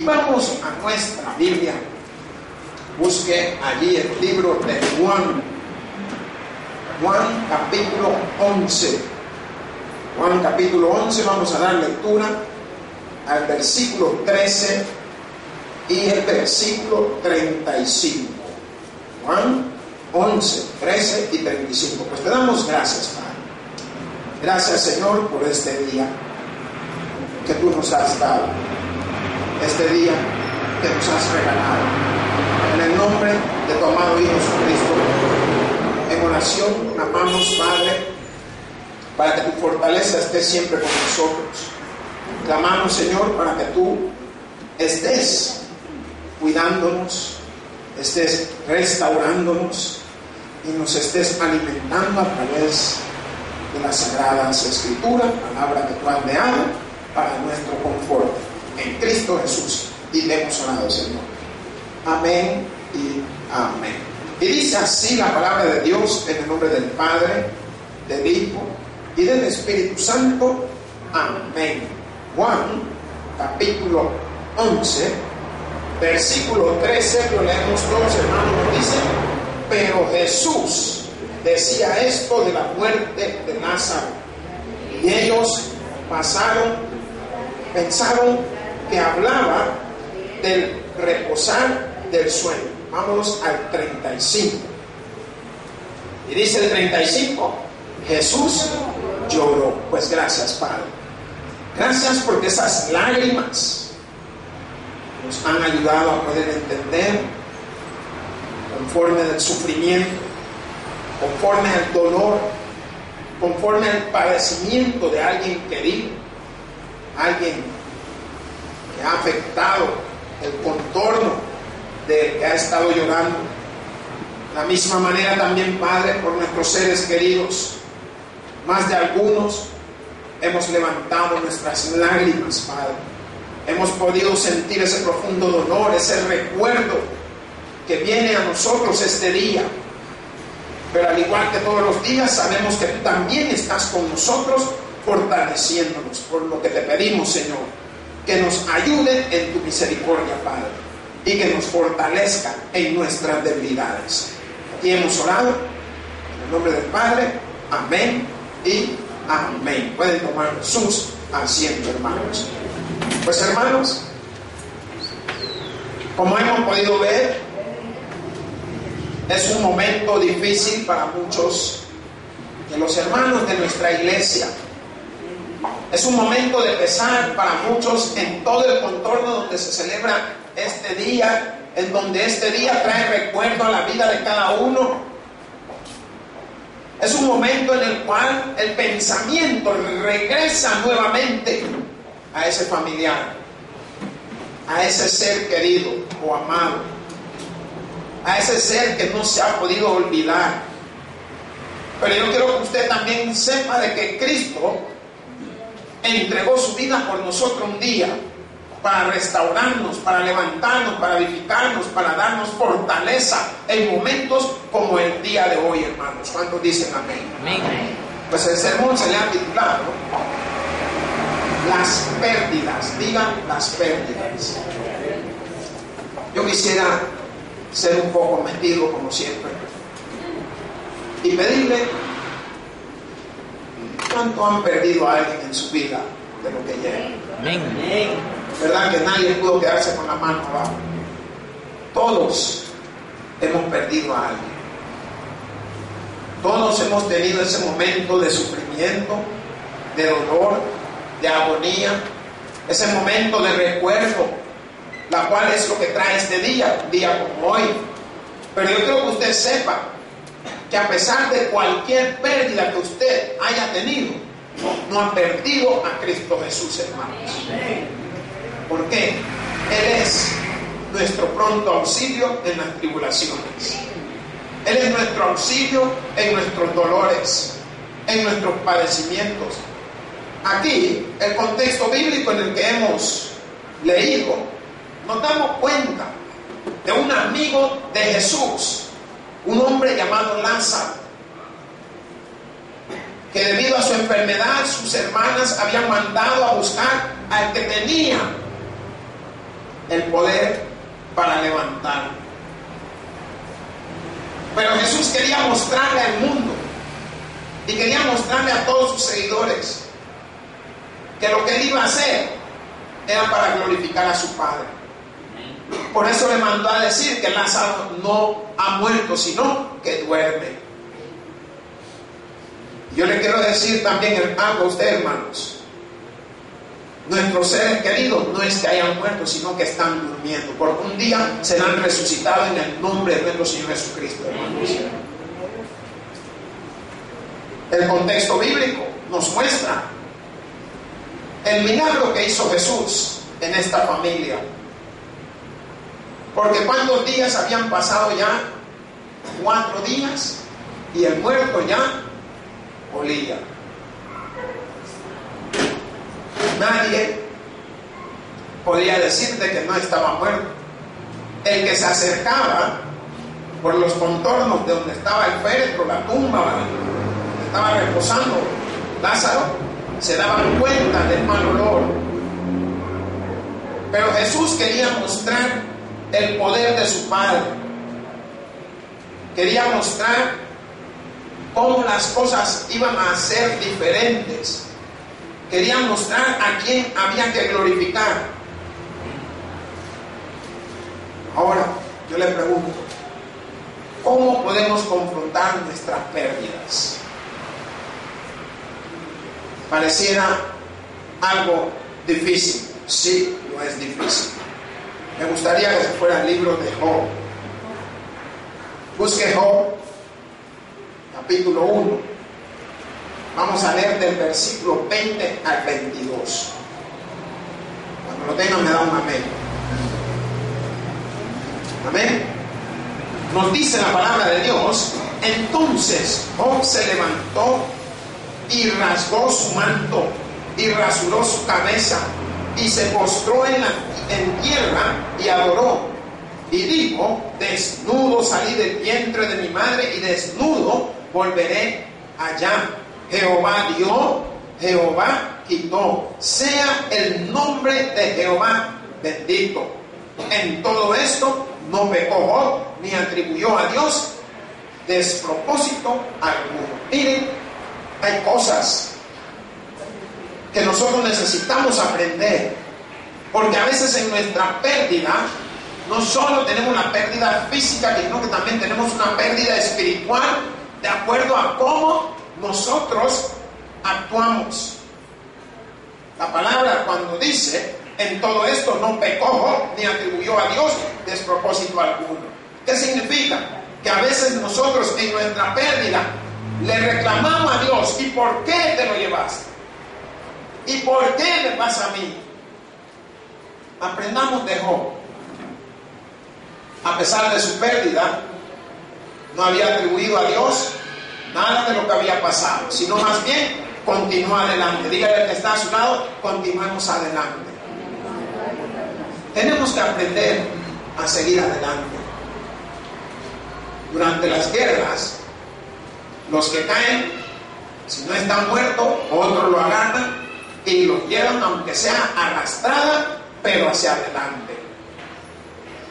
Vamos a nuestra Biblia. Busque allí el libro de Juan. Juan capítulo 11. Juan capítulo 11, vamos a dar lectura al versículo 13 y el versículo 35. Juan 11, 13 y 35. Pues te damos gracias, Padre. Gracias, Señor, por este día que tú nos has dado. Este día que nos has regalado. En el nombre de tu amado Hijo Jesucristo, en oración clamamos, Padre, para que tu fortaleza esté siempre con nosotros. Clamamos, Señor, para que tú estés cuidándonos, estés restaurándonos y nos estés alimentando a través de las Sagradas Escrituras, palabra que tú has dado para nuestro confort. En Cristo Jesús, y te hemos orado, Señor. Amén y amén. Y dice así la palabra de Dios en el nombre del Padre, del Hijo y del Espíritu Santo. Amén. Juan, capítulo 11, versículo 13, lo leemos todos, hermanos, dice: pero Jesús decía esto de la muerte de Lázaro, y ellos pensaron que hablaba del reposar del sueño. Vámonos al 35. Y dice el 35: Jesús lloró. Pues gracias, Padre. Gracias porque esas lágrimas nos han ayudado a poder entender conforme al sufrimiento, conforme al dolor, conforme al padecimiento de alguien querido, alguien que ha afectado el contorno de que ha estado llorando. De la misma manera también, Padre, por nuestros seres queridos, más de algunos hemos levantado nuestras lágrimas, Padre. Hemos podido sentir ese profundo dolor, ese recuerdo que viene a nosotros este día. Pero al igual que todos los días, sabemos que tú también estás con nosotros, fortaleciéndonos. Por lo que te pedimos, Señor, que nos ayude en tu misericordia, Padre, y que nos fortalezca en nuestras debilidades. Y hemos orado en el nombre del Padre. Amén y amén. Pueden tomar sus asientos, hermanos. Pues, hermanos, como hemos podido ver, es un momento difícil para muchos de los hermanos de nuestra iglesia. Es un momento de pesar para muchos en todo el contorno donde se celebra este día, en donde este día trae recuerdo a la vida de cada uno. Es un momento en el cual el pensamiento regresa nuevamente a ese familiar, a ese ser querido o amado, a ese ser que no se ha podido olvidar. Pero yo quiero que usted también sepa de que Cristo entregó su vida por nosotros un día para restaurarnos, para levantarnos, para edificarnos, para darnos fortaleza en momentos como el día de hoy, hermanos. ¿Cuántos dicen amén? Amén. Pues el sermón se le ha titulado Las pérdidas. Digan las pérdidas. Yo quisiera ser un poco metido, como siempre, y pedirle: ¿cuánto han perdido a alguien en su vida de lo que lleva? Amén. ¿Verdad que nadie pudo quedarse con la mano abajo? Todos hemos perdido a alguien. Todos hemos tenido ese momento de sufrimiento, de dolor, de agonía, ese momento de recuerdo, la cual es lo que trae este día, un día como hoy. Pero yo quiero que usted sepa que a pesar de cualquier pérdida que usted haya tenido, no ha perdido a Cristo Jesús, hermanos. ¿Por qué? Él es nuestro pronto auxilio en las tribulaciones. Él es nuestro auxilio en nuestros dolores, en nuestros padecimientos. Aquí, el contexto bíblico en el que hemos leído, nos damos cuenta de un amigo de Jesús, un hombre llamado Lázaro, que debido a su enfermedad sus hermanas habían mandado a buscar al que tenía el poder para levantarlo. Pero Jesús quería mostrarle al mundo y quería mostrarle a todos sus seguidores que lo que él iba a hacer era para glorificar a su Padre. Por eso le mandó a decir que Lázaro no ha muerto, sino que duerme. Yo le quiero decir también algo a ustedes, hermanos. Nuestros seres queridos no es que hayan muerto, sino que están durmiendo, porque un día serán resucitados en el nombre de nuestro Señor Jesucristo, hermanos. El contexto bíblico nos muestra el milagro que hizo Jesús en esta familia. Porque ¿cuántos días habían pasado ya? 4 días, y el muerto ya olía. Nadie podía decirte que no estaba muerto. El que se acercaba por los contornos de donde estaba el féretro, la tumba, donde estaba reposando Lázaro, se daban cuenta del mal olor. Pero Jesús quería mostrar el poder de su Padre. Quería mostrar cómo las cosas iban a ser diferentes. Quería mostrar a quién había que glorificar. Ahora, yo le pregunto, ¿cómo podemos confrontar nuestras pérdidas? Pareciera algo difícil. Sí, no es difícil. Me gustaría que se fuera el libro de Job. Busque Job, capítulo 1. Vamos a leer del versículo 20 al 22. Cuando lo tengan me da un amén. Amén. Nos dice la palabra de Dios: entonces Job se levantó y rasgó su manto y rasuró su cabeza y se postró en tierra y adoró. Y dijo: desnudo salí del vientre de mi madre y desnudo volveré allá. Jehová dio, Jehová quitó. Sea el nombre de Jehová bendito. En todo esto no pecó Job ni atribuyó a Dios despropósito alguno. Miren, hay cosas que nosotros necesitamos aprender, porque a veces en nuestra pérdida no solo tenemos la pérdida física, sino que también tenemos una pérdida espiritual de acuerdo a cómo nosotros actuamos. La palabra cuando dice: en todo esto no pecó ni atribuyó a Dios despropósito alguno. ¿Qué significa? Que a veces nosotros en nuestra pérdida le reclamamos a Dios: ¿y por qué te lo llevaste? ¿Y por qué me pasa a mí? Aprendamos de Job. A pesar de su pérdida, no había atribuido a Dios nada de lo que había pasado, sino más bien continuó adelante. Dígale al que está a su lado: continuemos adelante. Tenemos que aprender a seguir adelante. Durante las guerras, los que caen, si no están muertos, otros lo agarran y los llevan, aunque sea arrastrada, pero hacia adelante.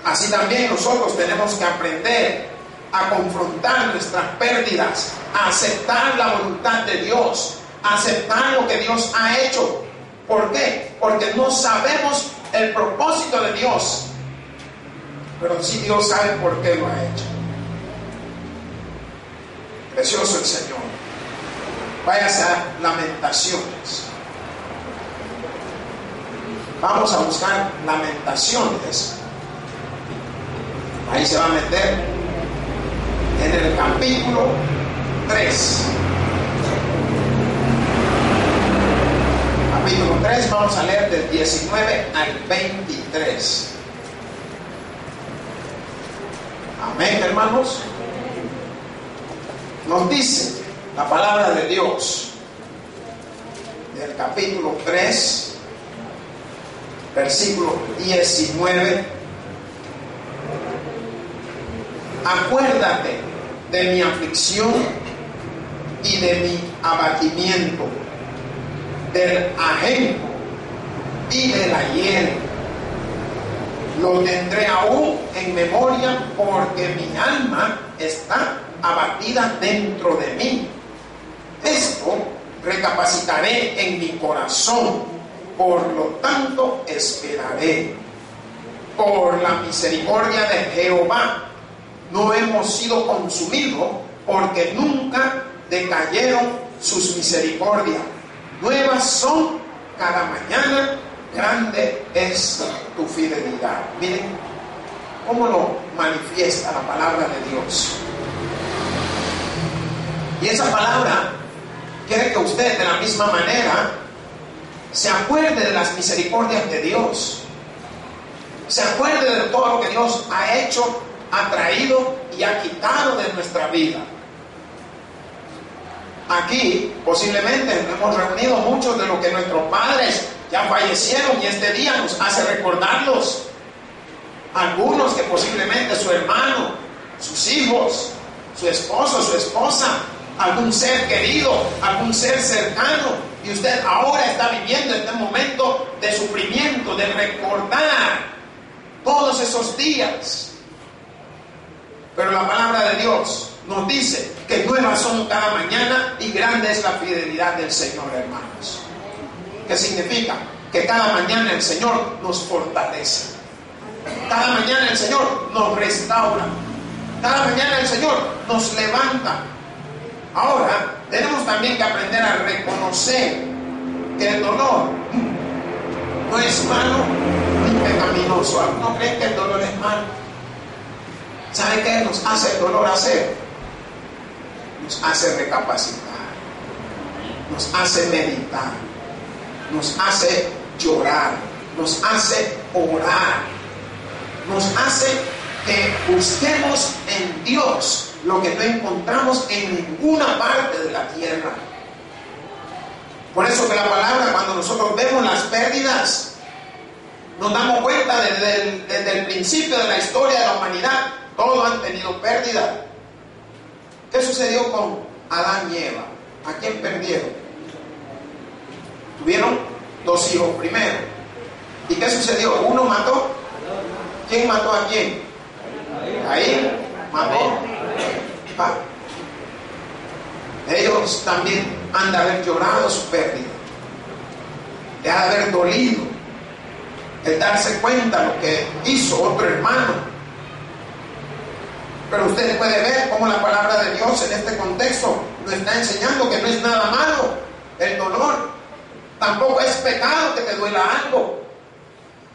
Así también nosotros tenemos que aprender a confrontar nuestras pérdidas, a aceptar la voluntad de Dios, a aceptar lo que Dios ha hecho. ¿Por qué? Porque no sabemos el propósito de Dios, pero sí Dios sabe por qué lo ha hecho. Precioso el Señor. Váyase a Lamentaciones. Vamos a buscar Lamentaciones. Ahí se va a meter en el capítulo 3. Capítulo 3, vamos a leer del 19 al 23. Amén, hermanos. Nos dice la palabra de Dios del capítulo 3, versículo 19. Acuérdate de mi aflicción y de mi abatimiento, del ajenjo y del ayer. Lo tendré aún en memoria porque mi alma está abatida dentro de mí. Esto recapacitaré en mi corazón, por lo tanto esperaré. Por la misericordia de Jehová no hemos sido consumidos, porque nunca decayeron sus misericordias. Nuevas son cada mañana, grande es tu fidelidad. Miren cómo lo manifiesta la palabra de Dios. Y esa palabra quiere que usted de la misma manera se acuerde de las misericordias de Dios. Se acuerde de todo lo que Dios ha hecho, ha traído y ha quitado de nuestra vida. Aquí posiblemente nos hemos reunido muchos de los que nuestros padres ya fallecieron y este día nos hace recordarlos. Algunos que posiblemente su hermano, sus hijos, su esposo, su esposa, algún ser querido, algún ser cercano, y usted ahora está viviendo este momento de sufrimiento, de recordar todos esos días. Pero la palabra de Dios nos dice que nuevas son cada mañana y grande es la fidelidad del Señor, hermanos. ¿Qué significa? Que cada mañana el Señor nos fortalece. Cada mañana el Señor nos restaura. Cada mañana el Señor nos levanta. Ahora, tenemos también que aprender a reconocer que el dolor no es malo ni pecaminoso. ¿Algunos creen que el dolor es malo? ¿Sabe qué nos hace el dolor hacer? Nos hace recapacitar, nos hace meditar, nos hace llorar, nos hace orar, nos hace que busquemos en Dios lo que no encontramos en ninguna parte de la tierra. Por eso que la palabra, cuando nosotros vemos las pérdidas, nos damos cuenta desde el principio de la historia de la humanidad, todos han tenido pérdida. ¿Qué sucedió con Adán y Eva? ¿A quién perdieron? Tuvieron 2 hijos primero. ¿Y qué sucedió? Uno mató. ¿Quién mató a quién? Caín mató. Ellos también han de haber llorado su pérdida. Les ha de haber dolido el darse cuenta de lo que hizo otro hermano. Pero usted puede ver cómo la palabra de Dios en este contexto nos está enseñando que no es nada malo el dolor. Tampoco es pecado que te duela algo,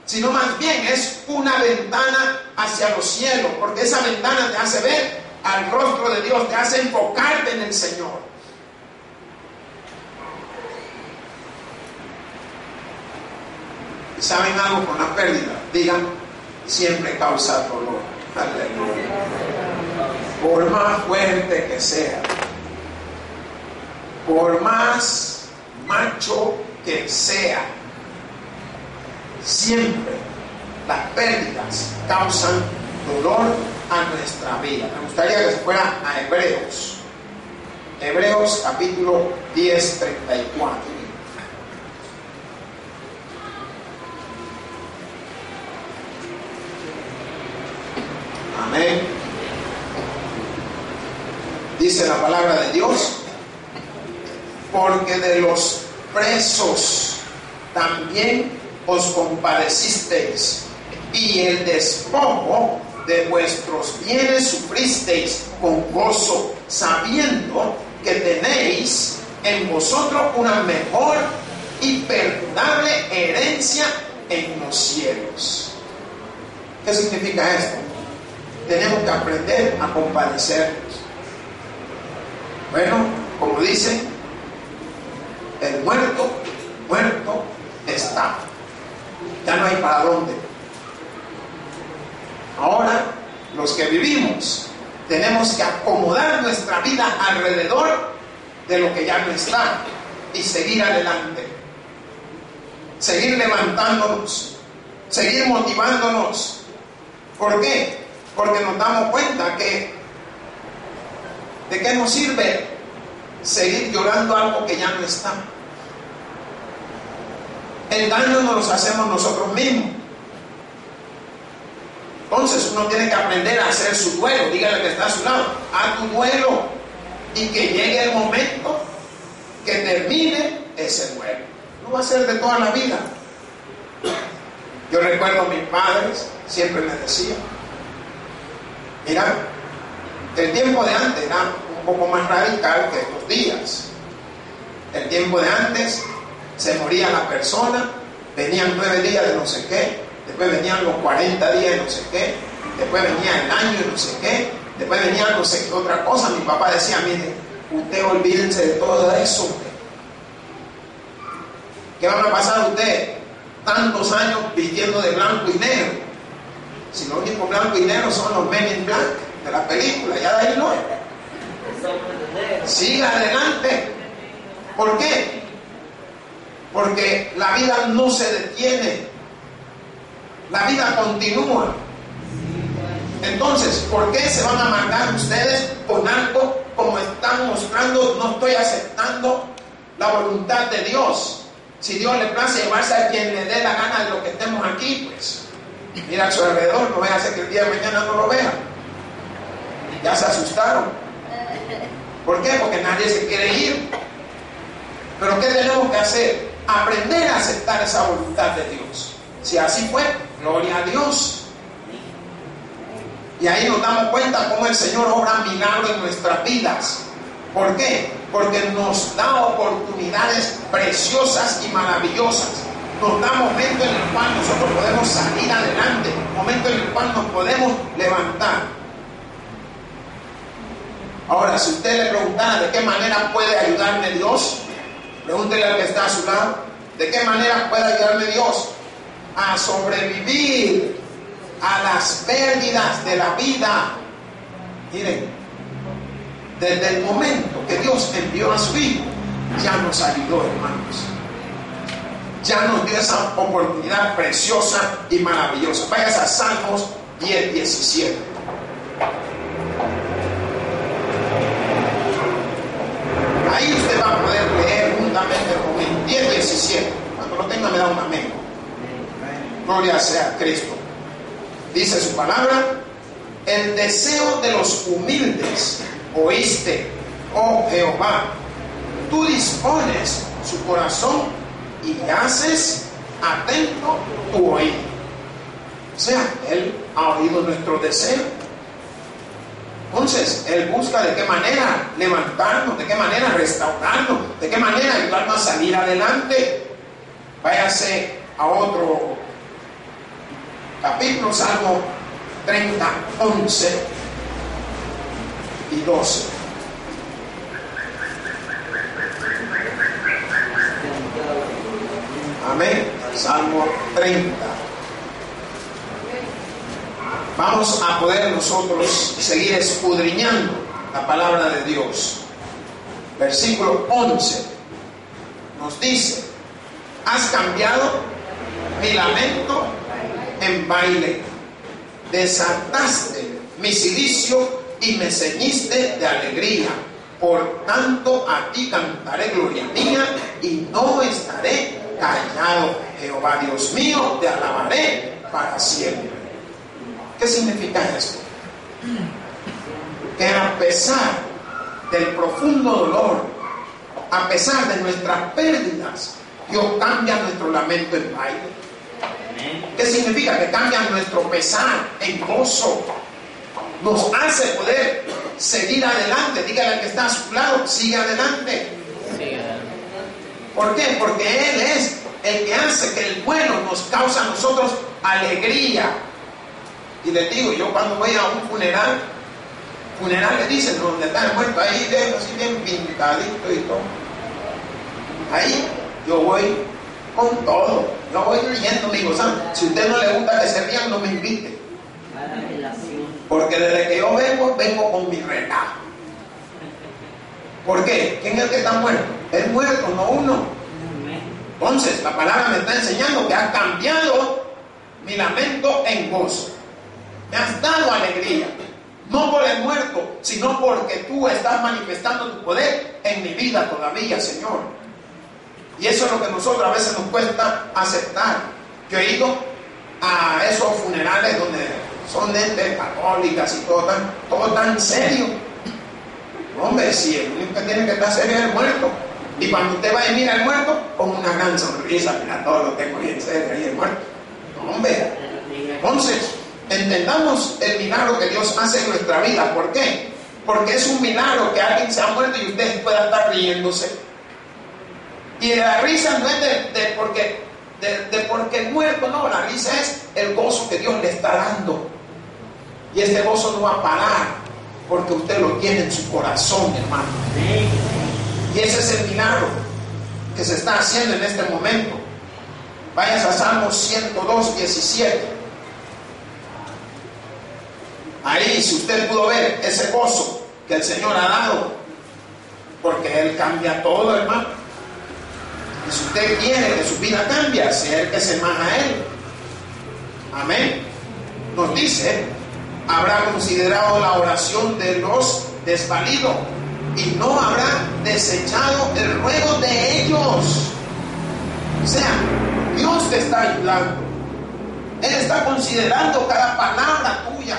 sino más bien es una ventana hacia los cielos, porque esa ventana te hace ver al rostro de Dios, te hace enfocarte en el Señor. ¿Y saben algo con la pérdida? Digan, siempre causa dolor. Aleluya. Por más fuerte que sea, por más macho que sea, siempre las pérdidas causan dolor a nuestra vida. Me gustaría que se fuera a Hebreos. Hebreos capítulo 10, 34. Amén. Dice la palabra de Dios: porque de los presos también os compadecisteis, y el despojo de vuestros bienes sufristeis con gozo, sabiendo que tenéis en vosotros una mejor y perdurable herencia en los cielos. ¿Qué significa esto? Tenemos que aprender a compadecernos. Bueno, como dice, el muerto está. Ya no hay para dónde. Ahora, los que vivimos, tenemos que acomodar nuestra vida alrededor de lo que ya no está y seguir adelante. Seguir levantándonos, seguir motivándonos. ¿Por qué? Porque nos damos cuenta que ¿de qué nos sirve seguir llorando algo que ya no está? El daño nos lo hacemos nosotros mismos. Entonces uno tiene que aprender a hacer su duelo. Dígale que está a su lado, haz tu duelo, y que llegue el momento que termine ese duelo. No va a ser de toda la vida. Yo recuerdo a mis padres siempre me decían, mira, el tiempo de antes era un poco más radical que estos días. El tiempo de antes se moría la persona, venían 9 días de no sé qué, después venían los 40 días de no sé qué, después venía el año de no sé qué, después venía no sé qué otra cosa. Mi papá decía, mire, usted olvídense de todo eso. ¿Qué van a pasar usted tantos años vistiendo de blanco y negro? Si lo único blanco y negro son los Men in Black de la película, ya de ahí no es. Siga adelante. ¿Por qué? Porque la vida no se detiene, la vida continúa. Entonces, ¿por qué se van a amargar ustedes con algo como están mostrando? No estoy aceptando la voluntad de Dios. Si Dios le place llevarse a quien le dé la gana de lo que estemos aquí, pues mira a su alrededor, no vaya a ser que el día de mañana no lo vea. Ya se asustaron. ¿Por qué? Porque nadie se quiere ir. Pero ¿qué tenemos que hacer? Aprender a aceptar esa voluntad de Dios. Si así fue, gloria a Dios. Y ahí nos damos cuenta cómo el Señor obra milagros en nuestras vidas. ¿Por qué? Porque nos da oportunidades preciosas y maravillosas. Nos da momentos en el cual nosotros podemos salir adelante, momentos en el cual nos podemos levantar. Ahora, si usted le preguntara de qué manera puede ayudarme Dios, pregúntele al que está a su lado, ¿de qué manera puede ayudarme Dios a sobrevivir a las pérdidas de la vida? Miren, desde el momento que Dios envió a su Hijo, ya nos ayudó, hermanos. Ya nos dio esa oportunidad preciosa y maravillosa. Vayas a Salmos 10:17. Ahí usted va a poder leer juntamente conmigo. 10:17. Cuando lo tenga me da un amén. Gloria sea a Cristo. Dice su palabra: el deseo de los humildes oíste, oh Jehová. Tú dispones su corazón y haces atento tu oído. O sea, Él ha oído nuestro deseo. Entonces, Él busca de qué manera levantarnos, de qué manera restaurarnos, de qué manera ayudarnos a salir adelante. Váyase a otro capítulo, Salmo 30, 11 y 12. Amén. Salmo 30. Vamos a poder nosotros seguir escudriñando la palabra de Dios. Versículo 11 nos dice: has cambiado mi lamento en baile, desataste mi cilicio y me ceñiste de alegría. Por tanto a ti cantaré gloria mía y no estaré callado. Jehová Dios mío, te alabaré para siempre. ¿Qué significa esto? Que a pesar del profundo dolor, a pesar de nuestras pérdidas, Dios cambia nuestro lamento en baile. ¿Qué significa? Que cambia nuestro pesar en gozo. Nos hace poder seguir adelante. Dígale al que está a su lado, sigue adelante. ¿Por qué? Porque Él es el que hace que el bueno nos causa a nosotros alegría. Y les digo, yo cuando voy a un funeral le dicen, donde está el muerto, ahí dejo así bien pintadito y todo. Ahí yo voy con todo. Yo voy riendo, y gozando. Si a usted no le gusta que se rían, no me invite. Porque desde que yo vengo con mi relajo. ¿Por qué? ¿Quién es el que está muerto? Es muerto, no uno. Entonces, la palabra me está enseñando que ha cambiado mi lamento en gozo. Me has dado alegría. No por el muerto, sino porque tú estás manifestando tu poder en mi vida todavía, Señor. Y eso es lo que nosotros a veces nos cuesta aceptar. Yo he ido a esos funerales donde son entes católicas y todo tan serio. Hombre, si el único que tiene que estar serio es el muerto. Y cuando usted va y mira al muerto, con una gran sonrisa, mira, todo lo tengo bien serio ahí el muerto. Hombre, entonces, entendamos el milagro que Dios hace en nuestra vida. ¿Por qué? Porque es un milagro que alguien se ha muerto y usted pueda estar riéndose. Y la risa no es porque el muerto, no, la risa es el gozo que Dios le está dando. Y este gozo no va a parar, porque usted lo tiene en su corazón, hermano. Y ese es el milagro que se está haciendo en este momento. Vayas a Salmos 102, 17. Ahí, si usted pudo ver ese gozo que el Señor ha dado, porque Él cambia todo, hermano. Y si usted quiere que su vida cambie, acérquese que se más a Él. Amén. Nos dice, habrá considerado la oración de los desvalidos y no habrá desechado el ruego de ellos. O sea, Dios te está ayudando. Él está considerando cada palabra tuya.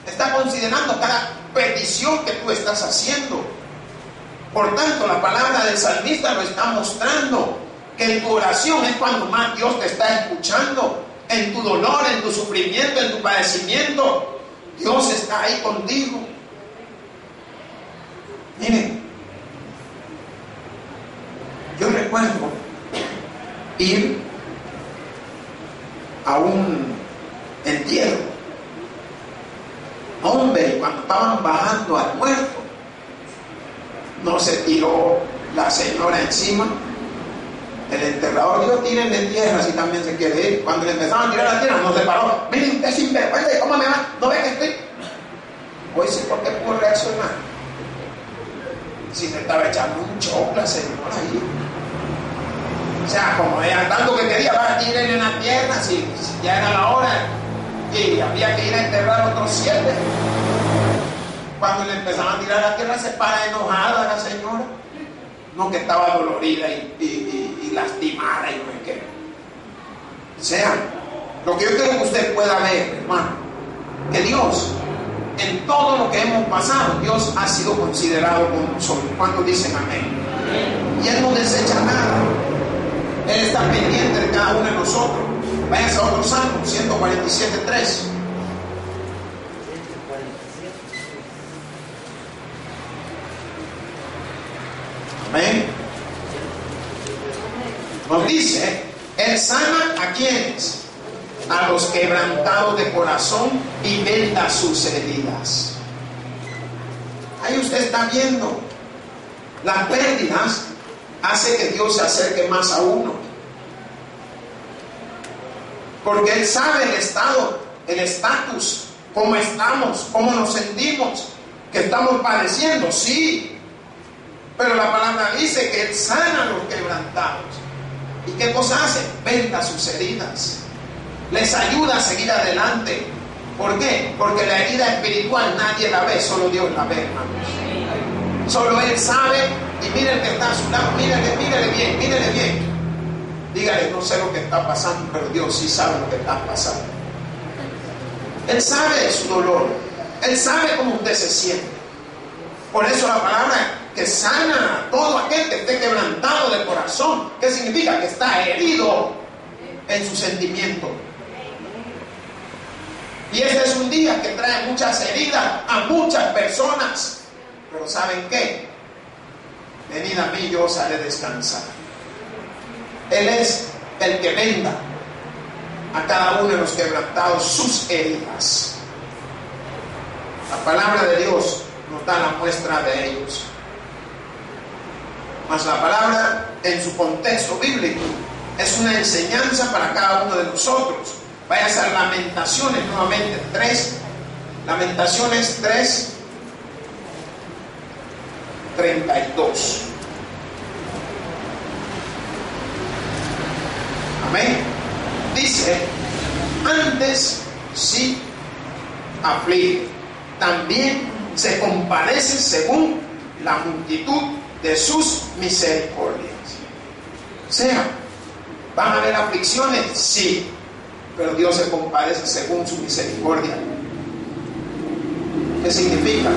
Está considerando cada petición que tú estás haciendo. Por tanto, la palabra del salmista lo está mostrando, que en tu oración es cuando más Dios te está escuchando. En tu dolor, en tu sufrimiento, en tu padecimiento, Dios está ahí contigo. Miren, yo recuerdo ir a un entierro. Hombre, cuando estaban bajando al muerto, no se tiró la señora encima. El enterrador dijo, tírenle tierra si también se quiere ir. Cuando le empezaban a tirar la tierra, no se paró. Miren, usted sinvergüenza, ¿cómo me va? ¿No ve que estoy? Pues sí, ¿por qué pudo reaccionar? Si le estaba echando un choque la señora ahí. O sea, como ella tanto que quería, va a tirarle en la tierra, si ya era la hora y había que ir a enterrar otros 7. Cuando le empezaban a tirar la tierra, se para enojada la señora. No, que estaba dolorida y lastimada y no sé qué. O sea, lo que yo quiero que usted pueda ver, hermano, que Dios, en todo lo que hemos pasado, Dios ha sido considerado con nosotros. ¿Cuántos dicen amén? Y Él no desecha nada. Él está pendiente de cada uno de nosotros. Váyanse a otro salmo, 147:3. Amén. Nos dice, Él sana a quienes, a los quebrantados de corazón, y venda sus heridas. Ahí usted está viendo, las pérdidas hace que Dios se acerque más a uno, porque Él sabe el estado, el estatus, cómo estamos, cómo nos sentimos, que estamos padeciendo, sí. Pero la palabra dice que Él sana a los quebrantados. ¿Y qué cosa hace? Venda sus heridas. Les ayuda a seguir adelante. ¿Por qué? Porque la herida espiritual nadie la ve, solo Dios la ve, hermanos. Solo Él sabe. Y mire el que está a su lado, mírele bien. Dígale, no sé lo que está pasando, pero Dios sí sabe lo que está pasando. Él sabe de su dolor. Él sabe cómo usted se siente. Por eso la palabra que sana a todo aquel que esté quebrantado de corazón. ¿Qué significa? Que está herido en su sentimiento. Y este es un día que trae muchas heridas a muchas personas. Pero ¿saben qué? Venid a mí, yo os haré descansar. Él es el que venda a cada uno de los quebrantados sus heridas. La palabra de Dios nos da la muestra de ellos. Mas la palabra, en su contexto bíblico, es una enseñanza para cada uno de nosotros. Vaya a ser Lamentaciones nuevamente 3. Lamentaciones 3, 32. Amén. Dice, antes sí aflige, también se compadece según la multitud de sus misericordias. O sea, ¿van a haber aflicciones? Sí. pero Dios se compadece según su misericordia. ¿Qué significa?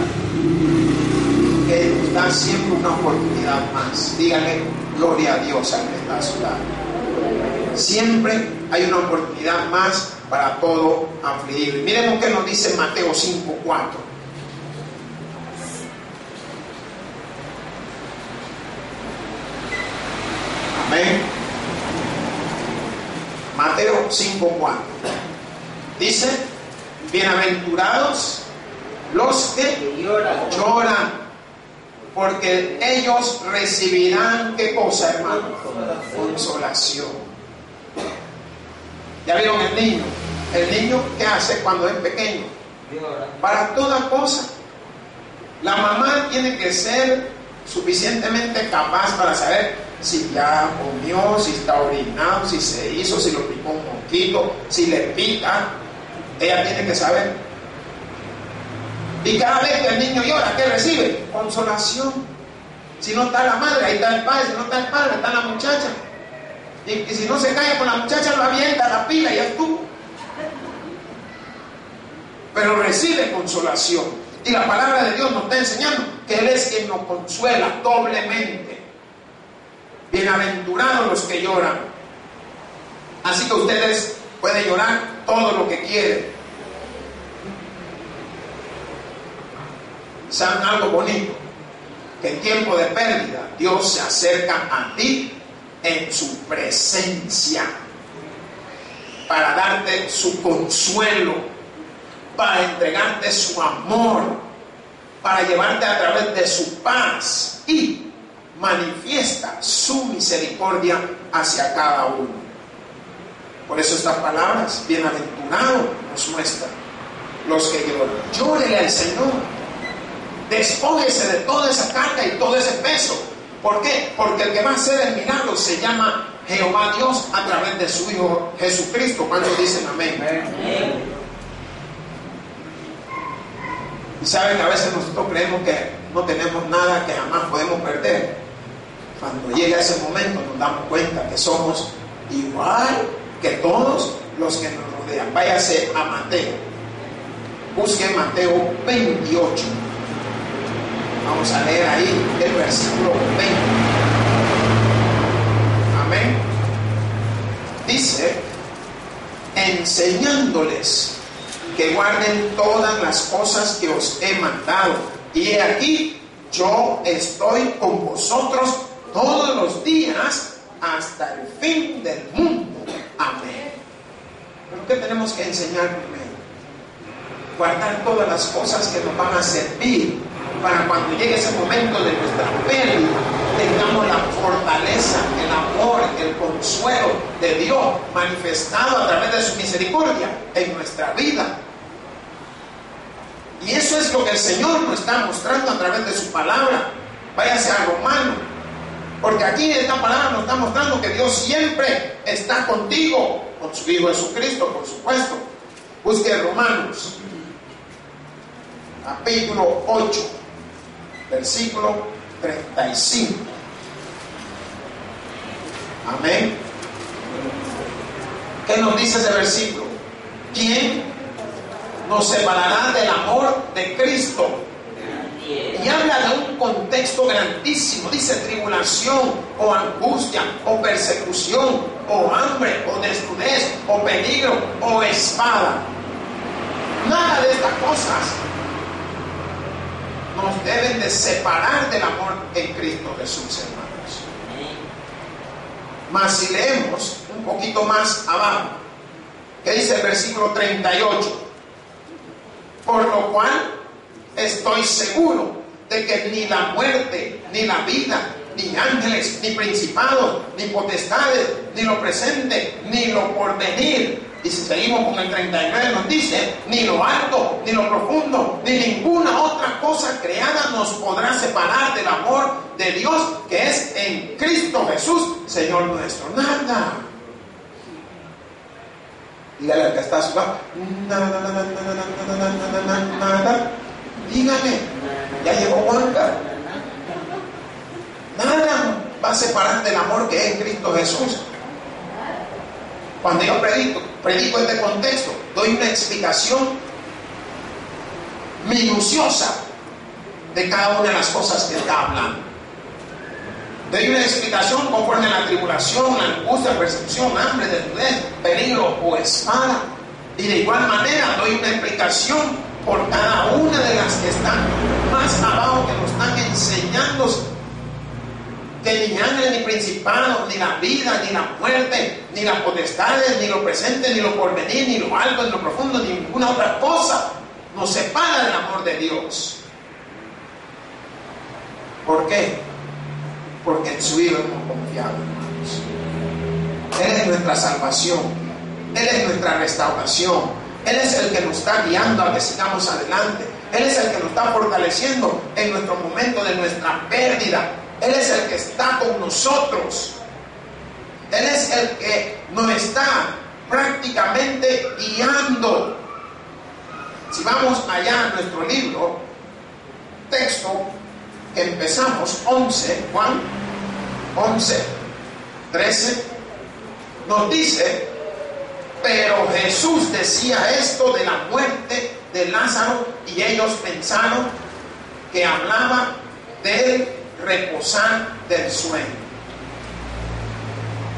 Que nos da siempre una oportunidad más. Díganle gloria a Dios al que está a su lado. Siempre hay una oportunidad más para todo afligido. Miremos qué nos dice Mateo 5:4. Amén. Mateo 5:4 dice: bienaventurados los que lloran, porque ellos recibirán, ¿qué cosa, hermano? Consolación. ¿Ya vieron el niño? El niño, ¿qué hace cuando es pequeño? Para toda cosa. La mamá tiene que ser suficientemente capaz para saber si ya comió, si está orinado, si se hizo, si lo picó un mosquito, si le pica. Ella tiene que saber. Y cada vez que el niño llora, ¿qué recibe? Consolación. Si no está la madre, ahí está el padre. Si no está el padre, está la muchacha. Y si no se cae con la muchacha, lo avienta a la pila y ya estuvo. Pero recibe consolación. Y la palabra de Dios nos está enseñando que Él es quien nos consuela doblemente. Bienaventurados los que lloran. Así que ustedes pueden llorar todo lo que quieren. ¿Saben algo bonito? Que en tiempo de pérdida Dios se acerca a ti en su presencia para darte su consuelo, para entregarte su amor, para llevarte a través de su paz y manifiesta su misericordia hacia cada uno. Por eso estas palabras, bienaventurado, nos muestran los que lloran. Llórele al Señor, despójese de toda esa carga y todo ese peso. ¿Por qué? Porque el que va a hacer el milagro se llama Jehová Dios a través de su Hijo Jesucristo. ¿Cuántos dicen amén? Amén. Y saben que a veces nosotros creemos que no tenemos nada, que jamás podemos perder. Cuando llega ese momento nos damos cuenta que somos igual que todos los que nos rodean. Váyase a Mateo. Busque Mateo 28. Vamos a leer ahí el versículo 20. Amén. Dice: enseñándoles que guarden todas las cosas que os he mandado. Y he aquí, yo estoy con vosotros todos los días hasta el fin del mundo. Amén. ¿Pero qué tenemos que enseñar primero? Guardar todas las cosas que nos van a servir para cuando llegue ese momento de nuestra pérdida, tengamos la fortaleza, el amor, el consuelo de Dios manifestado a través de su misericordia en nuestra vida. Y eso es lo que el Señor nos está mostrando a través de su palabra. Váyase a Romanos, porque aquí esta palabra nos está mostrando que Dios siempre está contigo, con su Hijo Jesucristo, por supuesto. Busque Romanos, capítulo 8, versículo 35. Amén. ¿Qué nos dice ese versículo? ¿Quién nos separará del amor de Cristo? Y habla de un contexto grandísimo. Dice tribulación, o angustia, o persecución, o hambre, o desnudez, o peligro, o espada. Nada de estas cosas nos deben de separar del amor en Cristo Jesús, hermanos. Mas si leemos un poquito más abajo, ¿qué dice el versículo 38? Por lo cual estoy seguro de que ni la muerte, ni la vida, ni ángeles, ni principados, ni potestades, ni lo presente, ni lo porvenir. Y si seguimos con el 39 nos dice: ni lo alto, ni lo profundo, ni ninguna otra cosa creada nos podrá separar del amor de Dios que es en Cristo Jesús, Señor nuestro. Nada. Dígale al que está a su lado: nada. Dígale, ya llegó Juanca. Nada va a separar del amor que es en Cristo Jesús. Cuando yo predico, predico este contexto, doy una explicación minuciosa de cada una de las cosas que está hablando. Doy una explicación conforme a la tribulación, angustia, persecución, hambre, desnudez, peligro o espada. Y de igual manera doy una explicación por cada una de las que están más abajo, que nos están enseñando que ni ángeles, ni principados, ni la vida, ni la muerte, ni las potestades, ni lo presente, ni lo porvenir, ni lo alto, ni lo profundo, ni ninguna otra cosa nos separa del amor de Dios. ¿Por qué? Porque en su Hijo hemos confiado, hermanos. Él es nuestra salvación, Él es nuestra restauración, Él es el que nos está guiando a que sigamos adelante, Él es el que nos está fortaleciendo en nuestro momento de nuestra pérdida, Él es el que está con nosotros, Él es el que nos está prácticamente guiando. Si vamos allá a nuestro libro, texto que empezamos, 11, Juan 11, 13, nos dice: pero Jesús decía esto de la muerte de Lázaro, y ellos pensaron que hablaba del reposar del sueño.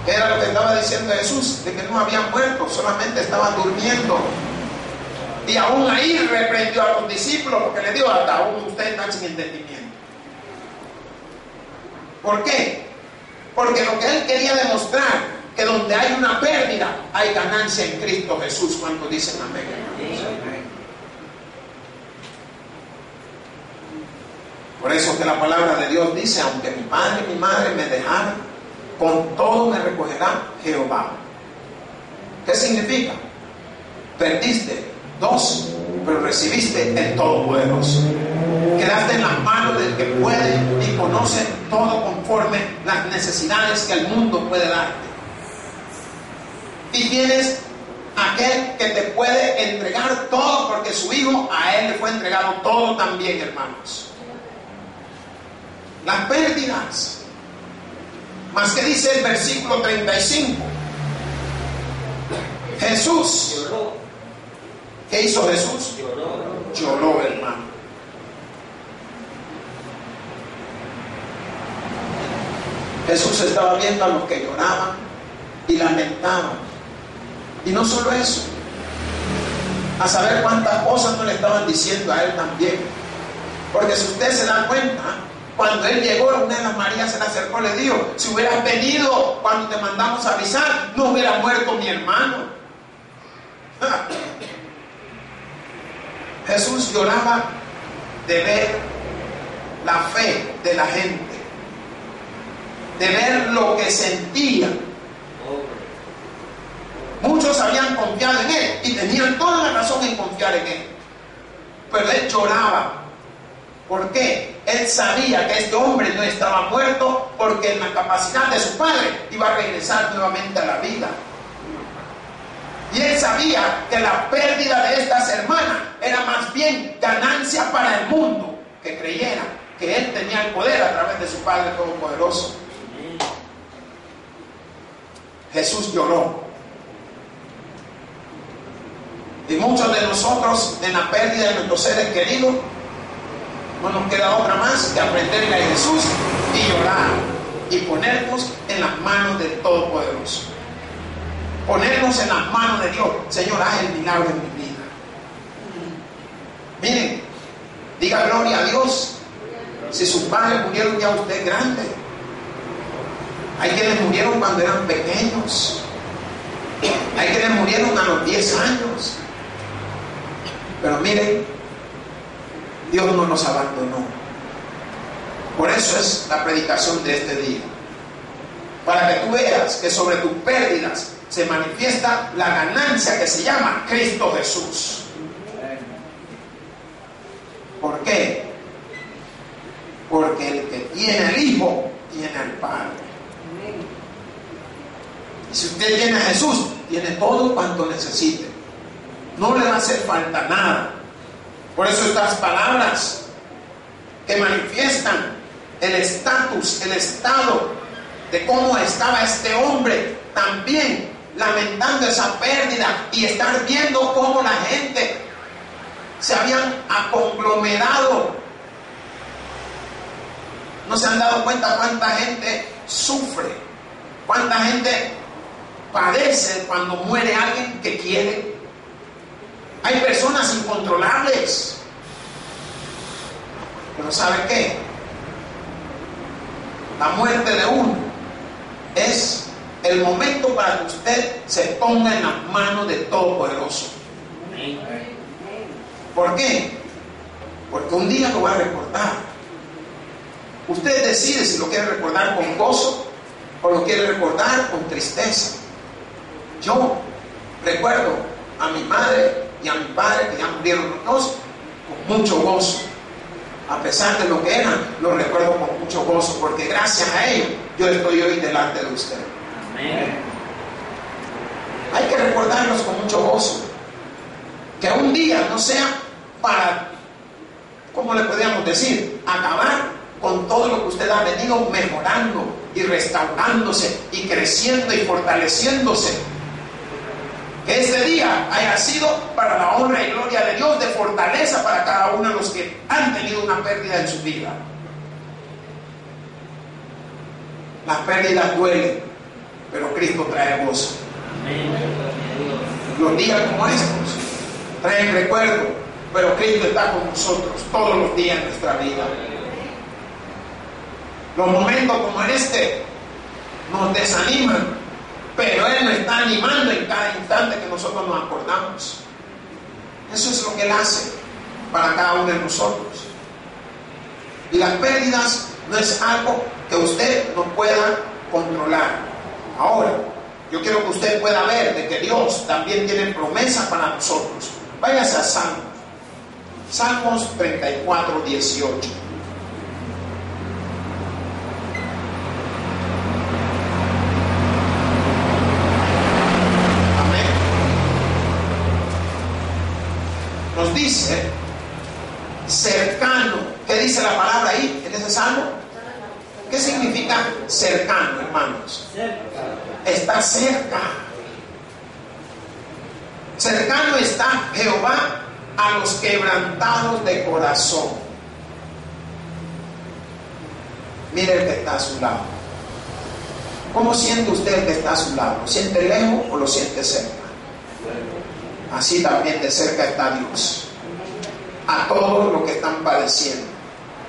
¿Qué era lo que estaba diciendo Jesús? De que no había muerto, solamente estaban durmiendo. Y aún ahí reprendió a los discípulos, porque le dijo: hasta aún ustedes están sin entendimiento. ¿Por qué? Porque lo que él quería demostrar, que donde hay una pérdida, hay ganancia en Cristo Jesús. ¿Cuántos dicen amén? Por eso que la palabra de Dios dice: aunque mi padre y mi madre me dejaran, con todo me recogerá Jehová. ¿Qué significa? Perdiste dos, pero recibiste el Todopoderoso. Quedaste en las manos del que puede y conoce todo conforme las necesidades que el mundo puede darte. Y tienes aquel que te puede entregar todo, porque su Hijo, a Él le fue entregado todo también, hermanos. Las pérdidas. Más que dice el versículo 35. Jesús lloró. ¿Qué hizo Jesús? Lloró, hermano. Jesús estaba viendo a los que lloraban y lamentaban. Y no solo eso, a saber cuántas cosas no le estaban diciendo a él también. Porque si usted se da cuenta, cuando él llegó, una de las Marías se le acercó y le dijo: si hubieras venido cuando te mandamos a avisar, no hubiera muerto mi hermano. Jesús lloraba de ver la fe de la gente, de ver lo que sentía. Muchos habían confiado en él y tenían toda la razón en confiar en él, pero él lloraba. ¿Por qué? Él sabía que este hombre no estaba muerto, porque en la capacidad de su padre iba a regresar nuevamente a la vida. Y él sabía que la pérdida de estas hermanas era más bien ganancia para el mundo, que creyera que él tenía el poder a través de su Padre Todopoderoso. Jesús lloró. Y muchos de nosotros, en la pérdida de nuestros seres queridos, no nos queda otra más que aprenderle a Jesús y llorar y ponernos en las manos del Todopoderoso. Ponernos en las manos de Dios. Señor, haz el milagro en mi vida. Miren, diga gloria a Dios. Si sus padres murieron, ya usted es grande. Hay quienes murieron cuando eran pequeños. Hay quienes murieron a los 10 años. Pero miren, Dios no nos abandonó. Por eso es la predicación de este día. Para que tú veas que sobre tus pérdidas se manifiesta la ganancia que se llama Cristo Jesús. ¿Por qué? Porque el que tiene al Hijo tiene al Padre. Y si usted tiene a Jesús, tiene todo cuanto necesite. No le va a hacer falta nada. Por eso estas palabras que manifiestan el estatus, el estado de cómo estaba este hombre, también lamentando esa pérdida y estar viendo cómo la gente se habían aconglomerado. ¿No se han dado cuenta cuánta gente sufre? ¿Cuánta gente padece cuando muere alguien que quiere? Hay personas incontrolables. Pero ¿sabe qué? La muerte de uno es el momento para que usted se ponga en las manos del Todopoderoso. ¿Por qué? Porque un día lo va a recordar. Usted decide si lo quiere recordar con gozo o lo quiere recordar con tristeza. Yo recuerdo a mi madre y a mi padre, que ya murieron los dos, con mucho gozo. A pesar de lo que eran, lo recuerdo con mucho gozo, porque gracias a ellos yo estoy hoy delante de usted. Amén. Hay que recordarlos con mucho gozo. Que un día no sea para, ¿cómo le podríamos decir? Acabar con todo lo que usted ha venido mejorando y restaurándose y creciendo y fortaleciéndose. Que este día haya sido para la honra y gloria de Dios, de fortaleza para cada uno de los que han tenido una pérdida en su vida. Las pérdidas duelen, pero Cristo trae gozo. Los días como estos traen recuerdo, pero Cristo está con nosotros todos los días de nuestra vida. Los momentos como este nos desaniman, pero Él nos está animando en cada instante que nosotros nos acordamos. Eso es lo que Él hace para cada uno de nosotros. Y las pérdidas no es algo que usted no pueda controlar. Ahora, yo quiero que usted pueda ver de que Dios también tiene promesas para nosotros. Váyase a Salmos. Salmos 34, 18. Nos dice cercano. ¿Qué dice la palabra ahí en ese salmo? ¿Qué significa cercano, hermanos? Está cerca. Cercano está Jehová a los quebrantados de corazón. Mire el que está a su lado. ¿Cómo siente usted el que está a su lado? ¿Lo siente lejos o lo siente cerca? Así también de cerca está Dios. A todos los que están padeciendo,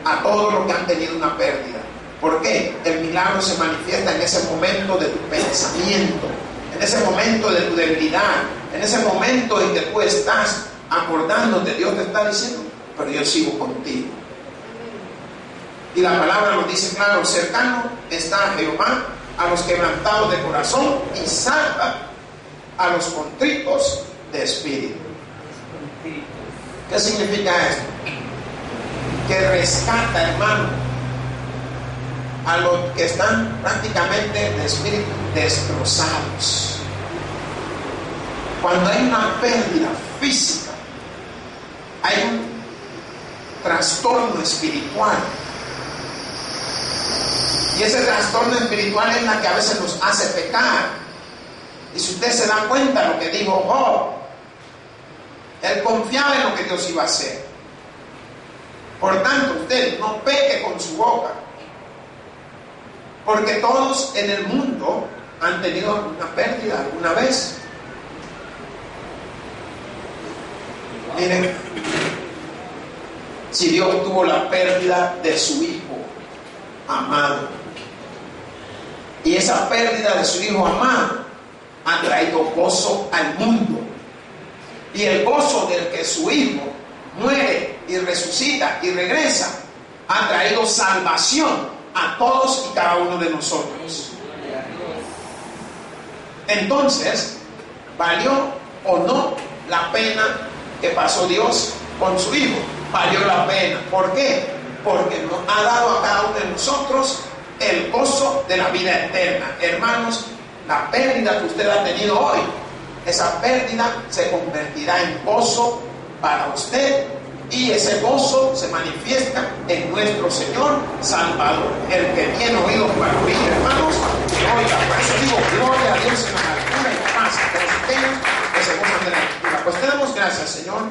a todos los que han tenido una pérdida. ¿Por qué? El milagro se manifiesta en ese momento de tu pensamiento, en ese momento de tu debilidad, en ese momento en que tú estás acordándote. Dios te está diciendo, pero yo sigo contigo. Y la palabra nos dice claro, cercano está Jehová a los quebrantados de corazón y salva a los contritos de espíritu. ¿Qué significa esto? Que rescata, hermano, a los que están prácticamente de espíritu destrozados. Cuando hay una pérdida física, hay un trastorno espiritual. Y ese trastorno espiritual es la que a veces nos hace pecar. Y si usted se da cuenta de lo que dijo Job, él confiaba en lo que Dios iba a hacer. Por tanto, usted no peque con su boca, porque todos en el mundo han tenido una pérdida alguna vez. Miren, si Dios tuvo la pérdida de su hijo amado, y esa pérdida de su hijo amado ha traído gozo al mundo, y el gozo del que su hijo muere y resucita y regresa ha traído salvación a todos y cada uno de nosotros. Entonces, ¿valió o no la pena que pasó Dios con su hijo? Valió la pena. ¿Por qué? Porque nos ha dado a cada uno de nosotros el gozo de la vida eterna. Hermanos, la pérdida que usted ha tenido hoy, esa pérdida se convertirá en gozo para usted, y ese gozo se manifiesta en nuestro Señor Salvador. El que tiene oídos para oír, hermanos, oiga. Por eso digo, gloria a Dios en la altura y más a todos aquellos que se gozan de la lectura. Pues te damos gracias, Señor,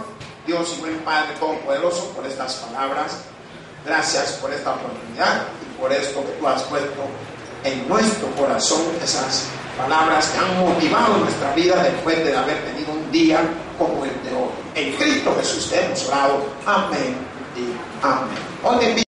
Dios y buen Padre Todopoderoso, por estas palabras. Gracias por esta oportunidad y por esto que tú has puesto en nuestro corazón, esas palabras que han motivado nuestra vida después de haber tenido un día como el de hoy. En Cristo Jesús te hemos orado. Amén y amén. Hoy te invito